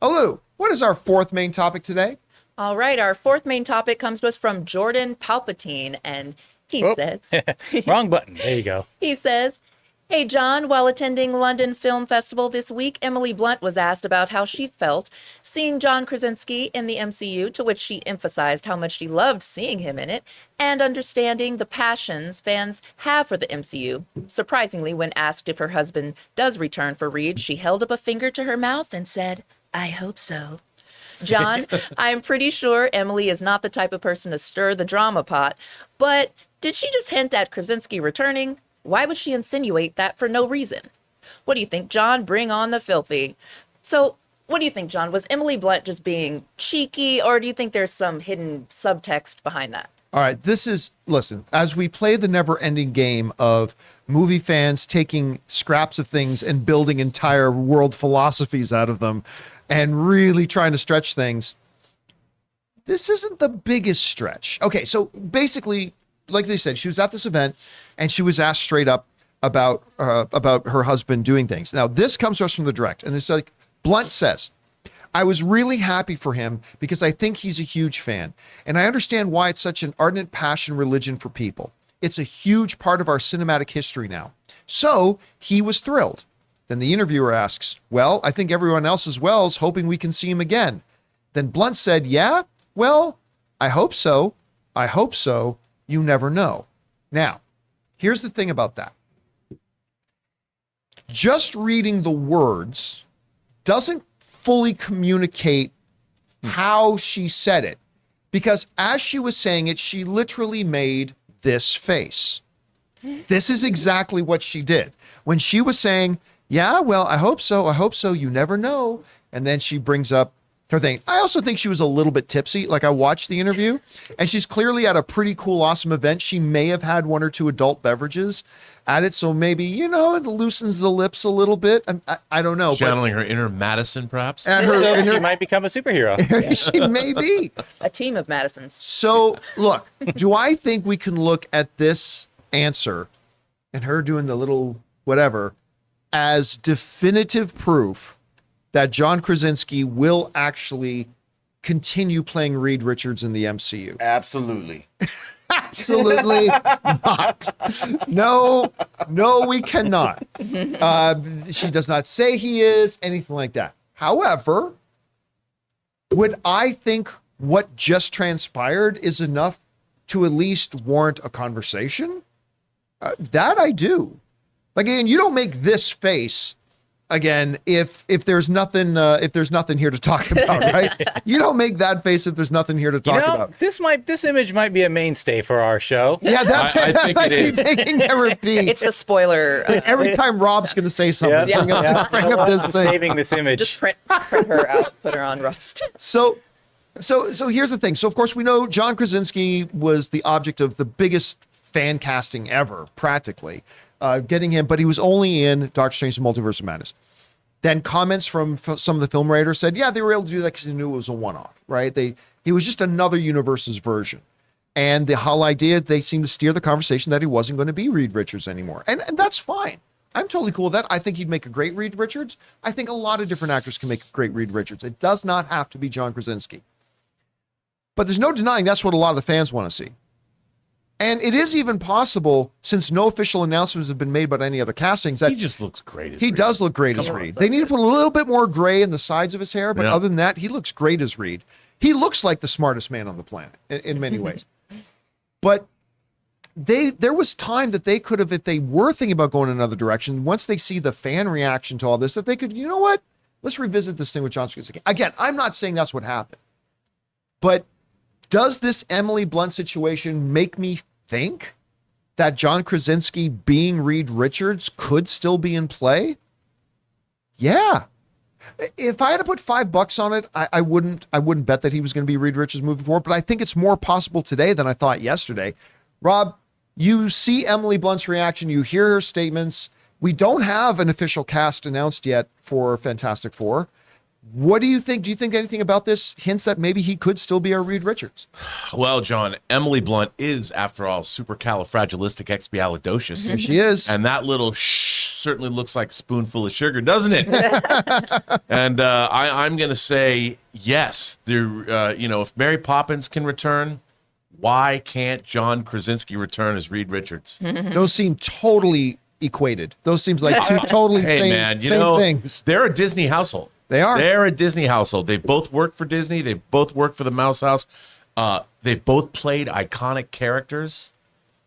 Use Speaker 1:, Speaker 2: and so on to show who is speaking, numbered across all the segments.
Speaker 1: Alu, what is our fourth main topic today?
Speaker 2: All right, our fourth main topic comes to us from Jordan Palpatine, and he says,
Speaker 3: Wrong button. There you go.
Speaker 2: he says, "Hey John, while attending London Film Festival this week, Emily Blunt was asked about how she felt seeing John Krasinski in the MCU, to which she emphasized how much she loved seeing him in it, and understanding the passions fans have for the MCU. Surprisingly, when asked if her husband does return for Reed, she held up a finger to her mouth and said, 'I hope so.' John, I'm pretty sure Emily is not the type of person to stir the drama pot, but did she just hint at Krasinski returning? Why would she insinuate that for no reason? What do you think, John? Bring on the filthy." So, what do you think, John? Was Emily Blunt just being cheeky, or do you think there's some hidden subtext behind that?
Speaker 1: All right, listen, as we play the never-ending game of movie fans taking scraps of things and building entire world philosophies out of them and really trying to stretch things, this isn't the biggest stretch. Okay, so basically, like they said, she was at this event and she was asked straight up about her husband doing things. Now, this comes to us from the direct, and it's like, Blunt says, "I was really happy for him because I think he's a huge fan, and I understand why it's such an ardent passion religion for people. It's a huge part of our cinematic history now. So he was thrilled." Then the interviewer asks, "Well, I think everyone else as well is hoping we can see him again." Then Blunt said, "Yeah, well, I hope so. I hope so. You never know." Now, here's the thing about that. Just reading the words doesn't fully communicate how she said it, because as she was saying it, she literally made this face. This is exactly what she did. When she was saying, "Yeah, well, I hope so, you never know," and then she brings up her thing. I also think she was a little bit tipsy. Like, I watched the interview, and she's clearly at a pretty cool, awesome event. She may have had one or two adult beverages at it, so maybe, it loosens the lips a little bit. I don't know.
Speaker 4: Channeling her inner Madison, perhaps?
Speaker 3: She might become a superhero.
Speaker 1: She may be.
Speaker 2: A team of Madisons.
Speaker 1: So, look, do I think we can look at this answer and her doing the little whatever as definitive proof that John Krasinski will actually continue playing Reed Richards in the MCU?
Speaker 5: Absolutely.
Speaker 1: Absolutely not. No, we cannot. She does not say he is, anything like that. However, would I think what just transpired is enough to at least warrant a conversation? That I do. Again, you don't make this face again if there's nothing here to talk about, right? You don't make that face if there's nothing here to talk about.
Speaker 3: This image might be a mainstay for our show.
Speaker 1: Yeah,
Speaker 4: I think
Speaker 1: might
Speaker 4: it is.
Speaker 1: be making a repeat.
Speaker 2: It's the spoiler.
Speaker 1: Every time Rob's going to say something, bring up this
Speaker 3: I'm
Speaker 1: thing.
Speaker 3: saving this image.
Speaker 2: Just print her out, put her on Rust.
Speaker 1: So here's the thing. So of course we know John Krasinski was the object of the biggest fan casting ever, practically. Getting him, but he was only in Doctor Strange: Multiverse of Madness. Then comments from some of the film writers said, yeah, they were able to do that because they knew it was a one-off, right? He was just another universe's version. And the whole idea, they seemed to steer the conversation that he wasn't going to be Reed Richards anymore. And that's fine. I'm totally cool with that. I think he'd make a great Reed Richards. I think a lot of different actors can make a great Reed Richards. It does not have to be John Krasinski. But there's no denying that's what a lot of the fans want to see. And it is even possible, since no official announcements have been made about any other castings, that
Speaker 4: He just looks great as
Speaker 1: he
Speaker 4: Reed.
Speaker 1: does look great as Reed. They need to put a little bit more gray in the sides of his hair, but other than that, he looks great as Reed. He looks like the smartest man on the planet in many ways. But there was time that they could have, if they were thinking about going in another direction, once they see the fan reaction to all this, that they could, you know what? Let's revisit this thing with John Krasinski. Again, I'm not saying that's what happened. But does this Emily Blunt situation make me think that John Krasinski being Reed Richards could still be in play? Yeah. If I had to put $5 on it, I wouldn't bet that he was going to be Reed Richards moving forward, but I think it's more possible today than I thought yesterday. Rob, you see Emily Blunt's reaction, you hear her statements. We don't have an official cast announced yet for Fantastic Four. What do you think? Do you think anything about this hints that maybe he could still be our Reed Richards?
Speaker 4: Well, John, Emily Blunt is, after all, supercalifragilisticexpialidocious.
Speaker 1: There she is.
Speaker 4: And that little certainly looks like a spoonful of sugar, doesn't it? And I'm going to say yes. There, if Mary Poppins can return, why can't John Krasinski return as Reed Richards?
Speaker 1: Those seem totally equated. Those seems like two totally same things.
Speaker 4: They're a Disney household.
Speaker 1: They are.
Speaker 4: They're a Disney household. They both work for Disney. They both work for the Mouse House. They've both played iconic characters.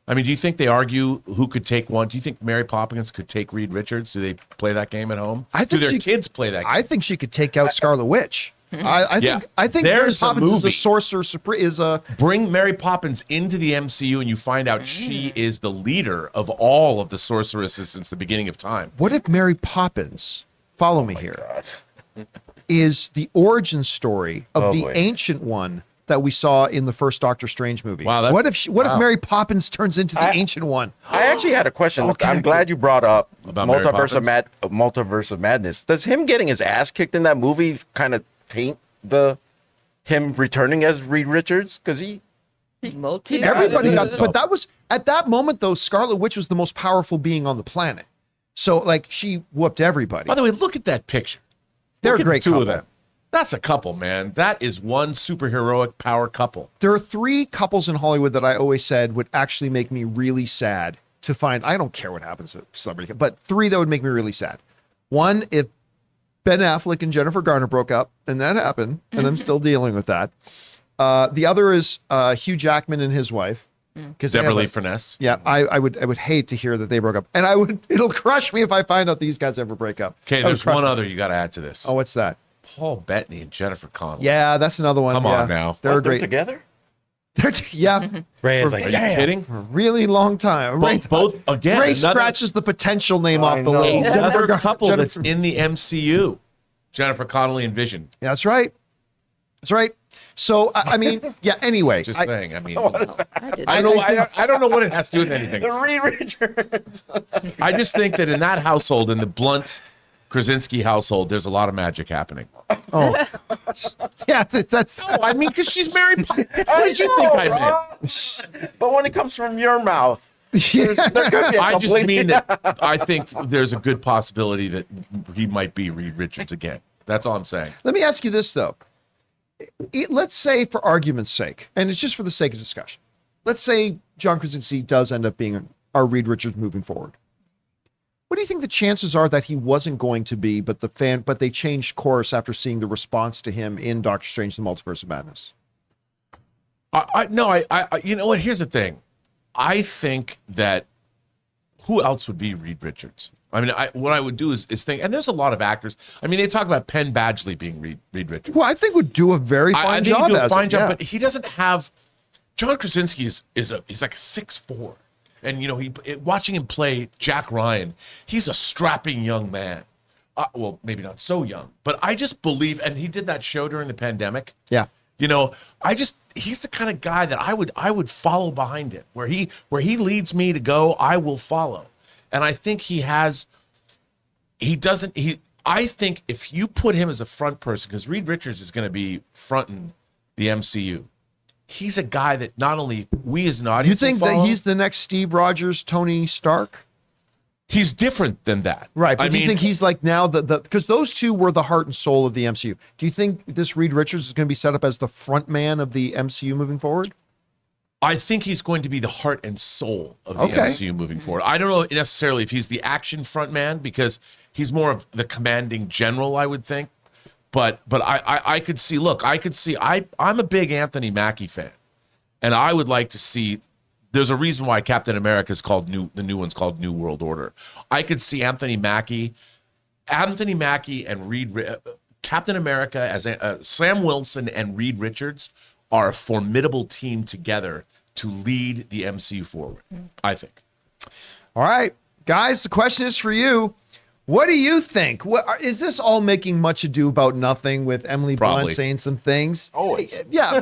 Speaker 4: I mean, do you think they argue who could take one? Do you think Mary Poppins could take Reed Richards? Do they play that game at home? Do their kids play that game?
Speaker 1: I think she could take out Scarlet Witch. I think Mary Poppins is a sorcerer.
Speaker 4: Bring Mary Poppins into the MCU and you find out she is the leader of all of the sorceresses since the beginning of time.
Speaker 1: What if Mary Poppins, follow me here, is the origin story of the Ancient One that we saw in the first Doctor Strange movie?
Speaker 4: Wow,
Speaker 1: what if Mary Poppins turns into the Ancient One?
Speaker 5: I actually had a question. I'm glad you brought up
Speaker 4: About
Speaker 5: Multiverse of Madness. Does him getting his ass kicked in that movie kind of taint him returning as Reed Richards? Because
Speaker 1: everybody got, but that was at that moment though. Scarlet Witch was the most powerful being on the planet, so like she whooped everybody.
Speaker 4: By the way, look at that picture.
Speaker 1: They're
Speaker 4: Look
Speaker 1: a great
Speaker 4: at the two
Speaker 1: couple.
Speaker 4: of them. That's a couple, man. That is one superheroic power couple.
Speaker 1: There are three couples in Hollywood that I always said would actually make me really sad to find. I don't care what happens to celebrity, but three that would make me really sad. One, if Ben Affleck and Jennifer Garner broke up, and that happened, and I'm still dealing with that. The other is Hugh Jackman and his wife.
Speaker 4: Deborah Lee Furness.
Speaker 1: Yeah, I would hate to hear that they broke up, and it'll crush me if I find out these guys ever break up.
Speaker 4: Okay, there's one other you got to add to this.
Speaker 1: Oh, what's that?
Speaker 4: Paul Bettany and Jennifer Connelly.
Speaker 1: Yeah, that's another one.
Speaker 4: Come on now.
Speaker 1: They're
Speaker 5: they're
Speaker 1: great.
Speaker 5: together?
Speaker 1: Yeah,
Speaker 3: Ray is
Speaker 4: Are
Speaker 3: like,
Speaker 4: you
Speaker 3: damn.
Speaker 4: kidding?
Speaker 1: for a really long time.
Speaker 4: Both again.
Speaker 1: Ray
Speaker 4: another
Speaker 1: scratches the potential name off the
Speaker 5: know.
Speaker 1: list.
Speaker 4: another couple
Speaker 1: Jennifer-
Speaker 4: that's in the MCU. Jennifer Connelly and Vision.
Speaker 1: That's right. That's right. So I mean, yeah. Anyway,
Speaker 4: Just
Speaker 1: I-
Speaker 4: saying. I mean,
Speaker 3: I
Speaker 4: I don't know what it has to do with anything.
Speaker 5: The Reed Richards.
Speaker 4: I just think that in that household, in the Blunt Krasinski household, there's a lot of magic happening.
Speaker 1: oh, yeah. That's
Speaker 4: Oh, I mean, because she's Mary Poppins. What did you think I meant?
Speaker 5: But when it comes from your mouth,
Speaker 1: yeah.
Speaker 5: there could be a
Speaker 4: I just
Speaker 5: complete-
Speaker 4: mean that I think there's a good possibility that he might be Reed Richards again. That's all I'm saying.
Speaker 1: Let me ask you this though. Let's say, for argument's sake, and it's just for the sake of discussion, let's say John Krasinski does end up being our Reed Richards moving forward. What do you think the chances are that he wasn't going to be, but they changed course after seeing the response to him in Doctor Strange: The Multiverse of Madness?
Speaker 4: No, you know what? Here's the thing. I think that who else would be Reed Richards? I mean, what I would do is think, and there's a lot of actors. I mean, they talk about Penn Badgley being Reed Richards.
Speaker 1: Well, I think would do a very fine
Speaker 4: I think
Speaker 1: job.
Speaker 4: he'd do a
Speaker 1: as
Speaker 4: fine
Speaker 1: it,
Speaker 4: job,
Speaker 1: yeah.
Speaker 4: but he doesn't have. John Krasinski he's like a 6'4", and watching him play Jack Ryan, he's a strapping young man. Well, maybe not so young, but I just believe, and he did that show during the pandemic.
Speaker 1: Yeah.
Speaker 4: He's the kind of guy that I would follow behind it. Where he leads me to go, I will follow. And I think I think if you put him as a front person, because Reed Richards is going to be fronting the MCU, he's a guy that not only we as an
Speaker 1: You
Speaker 4: audience
Speaker 1: think
Speaker 4: will
Speaker 1: that
Speaker 4: follow,
Speaker 1: he's the next Steve Rogers, Tony Stark?
Speaker 4: he's different than that.
Speaker 1: Right. But do you think he's like now because those two were the heart and soul of the MCU. Do you think this Reed Richards is going to be set up as the front man of the MCU moving forward?
Speaker 4: I think he's going to be the heart and soul of the
Speaker 1: Okay.
Speaker 4: MCU moving forward. I don't know necessarily if he's the action front man because he's more of the commanding general, I would think. But I could see, I'm a big Anthony Mackie fan. And I would like to see, there's a reason why Captain America is called the new one's called New World Order. I could see Anthony Mackie and Captain America as Sam Wilson and Reed Richards are a formidable team together to lead the MCU forward, I think.
Speaker 1: All right, guys, the question is for you. What do you think? Is this all making much ado about nothing with Emily
Speaker 4: Probably.
Speaker 1: Blunt saying some things?
Speaker 5: Oh,
Speaker 1: Yeah,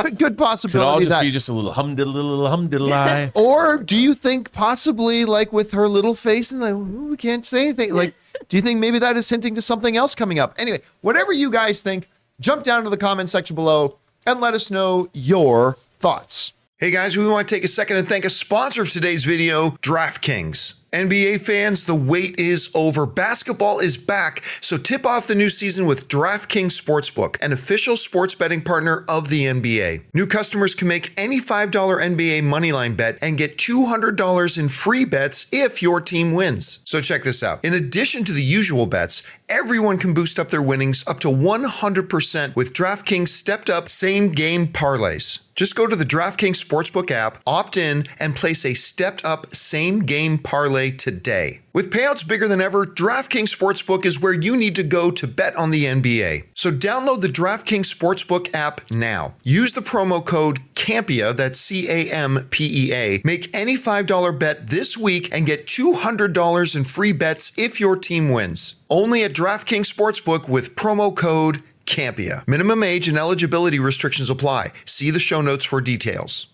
Speaker 1: good
Speaker 4: Could all
Speaker 1: possibility
Speaker 4: just
Speaker 1: that.
Speaker 4: be just a little hum-diddle-eye.
Speaker 1: Or do you think possibly like with her little face and like, "Ooh, we can't say anything, like Do you think maybe that is hinting to something else coming up? Anyway, whatever you guys think, jump down to the comment section below and let us know your thoughts. Hey guys, we want to take a second and thank a sponsor of today's video, DraftKings. NBA fans, the wait is over. Basketball is back, so tip off the new season with DraftKings Sportsbook, an official sports betting partner of the NBA. New customers can make any $5 NBA moneyline bet and get $200 in free bets if your team wins. So check this out. In addition to the usual bets, everyone can boost up their winnings up to 100% with DraftKings stepped-up same-game parlays. Just go to the DraftKings Sportsbook app, opt in, and place a stepped-up same-game parlay today. With payouts bigger than ever, DraftKings Sportsbook is where you need to go to bet on the NBA. So download the DraftKings Sportsbook app now. Use the promo code Campea, that's CAMPEA. Make any $5 bet this week and get $200 in free bets if your team wins. Only at DraftKings Sportsbook with promo code Campea. Minimum age and eligibility restrictions apply. See the show notes for details.